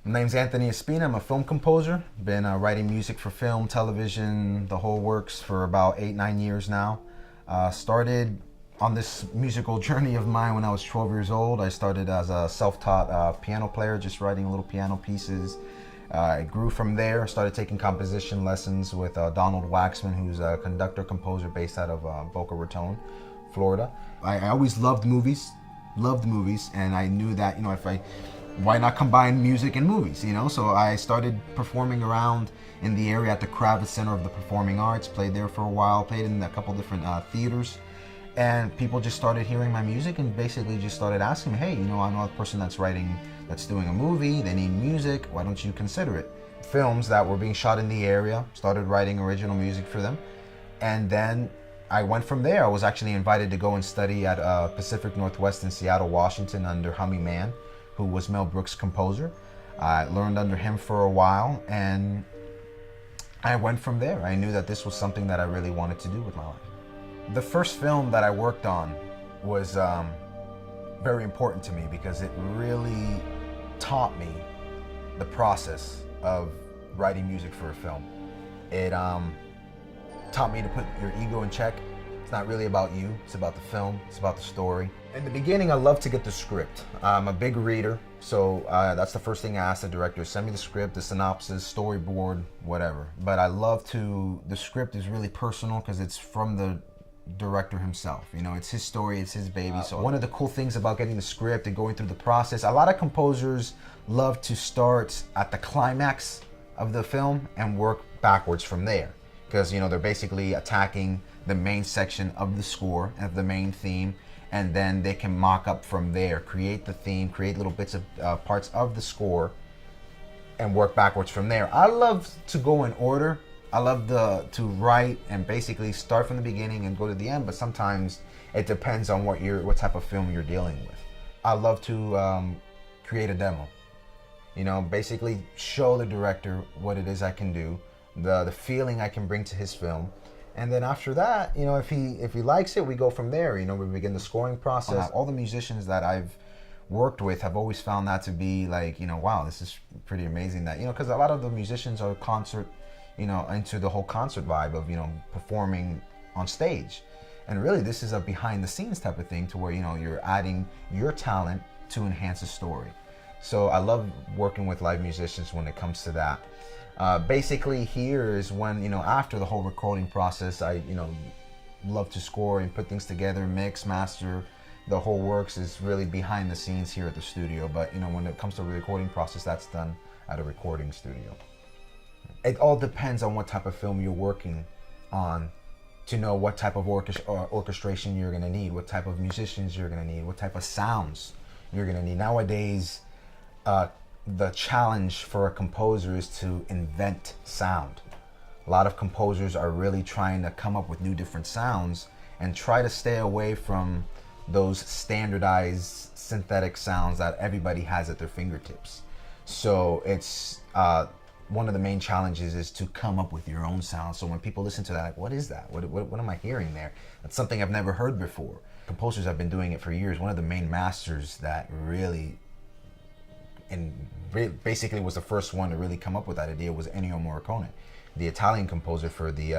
My name's Anthony Espina. I'm a film composer. Been writing music for film, television, the whole works for about 8-9 years now. Started on this musical journey of mine when I was 12 years old. I started as a self-taught piano player, just writing little piano pieces. I grew from there, started taking composition lessons with Donald Waxman, who's a conductor-composer based out of Boca Raton, Florida. I always loved movies, and I knew that, why not combine music and movies, So I started performing around in the area at the Kravitz Center of the Performing Arts, played there for a while, played in a couple different theaters, and people just started hearing my music and basically just started asking me, hey, I know a person that's doing a movie, they need music, why don't you consider it? Films that were being shot in the area, started writing original music for them, and then I went from there. I was actually invited to go and study at Pacific Northwest in Seattle, Washington under Hummy Man, who was Mel Brooks' composer. I learned under him for a while, and I went from there. I knew that this was something that I really wanted to do with my life. The first film that I worked on was very important to me because it really taught me the process of writing music for a film. It taught me to put your ego in check. It's not really about you, it's about the film, it's about the story. In the beginning, I love to get the script. I'm a big reader, so that's the first thing I ask the director. Send me the script, the synopsis, storyboard, whatever. But the script is really personal because it's from the director himself. It's his story, it's his baby. So one of the cool things about getting the script and going through the process, a lot of composers love to start at the climax of the film and work backwards from there. Because they're basically attacking the main section of the score, of the main theme, and then they can mock up from there, create the theme, create little bits of parts of the score, and work backwards from there. I love to go in order. I love to write and basically start from the beginning and go to the end, but sometimes it depends on what type of film you're dealing with. I love to create a demo. Basically show the director what it is I can do, the feeling I can bring to his film, and then after that, if he likes it, we go from there. We begin the scoring process. All the musicians that I've worked with have always found that to be like, wow, this is pretty amazing. That because a lot of the musicians are into the whole concert vibe of performing on stage, and really this is a behind the scenes type of thing to where you're adding your talent to enhance a story. So I love working with live musicians when it comes to that. Basically here is when, after the whole recording process, I, love to score and put things together, mix, master, the whole works is really behind the scenes here at the studio. But, when it comes to the recording process, that's done at a recording studio. It all depends on what type of film you're working on to know what type of orchestration you're going to need, what type of musicians you're going to need, what type of sounds you're going to need. Nowadays, the challenge for a composer is to invent sound. A lot of composers are really trying to come up with new different sounds and try to stay away from those standardized synthetic sounds that everybody has at their fingertips. So it's one of the main challenges is to come up with your own sound. So when people listen to that, like, what is that? What am I hearing there? That's something I've never heard before. Composers have been doing it for years. One of the main masters that really basically was the first one to really come up with that idea was Ennio Morricone, the Italian composer for the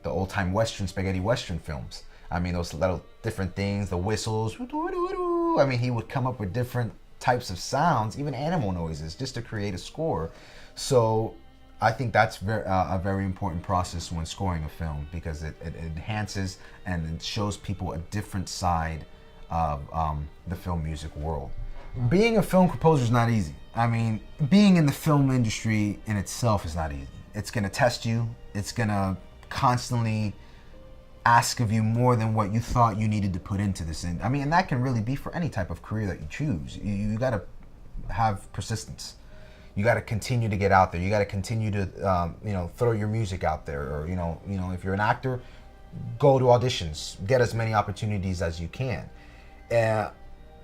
old-time Western, spaghetti Western films. Those little different things, the whistles, he would come up with different types of sounds, even animal noises, just to create a score. So I think that's a very important process when scoring a film, because it enhances and it shows people a different side of the film music world. Being a film composer is not easy. Being in the film industry in itself is not easy. It's going to test you. It's going to constantly ask of you more than what you thought you needed to put into this. And that can really be for any type of career that you choose. You got to have persistence. You got to continue to get out there. You got to continue to, throw your music out there. Or, if you're an actor, go to auditions. Get as many opportunities as you can.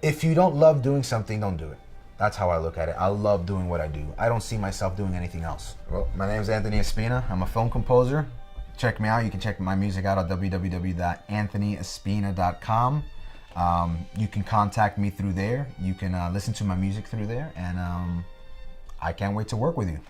If you don't love doing something, don't do it. That's how I look at it. I love doing what I do. I don't see myself doing anything else. Well, my name is Anthony Espina. I'm a film composer. Check me out. You can check my music out at www.anthonyespina.com. You can contact me through there. You can listen to my music through there. And I can't wait to work with you.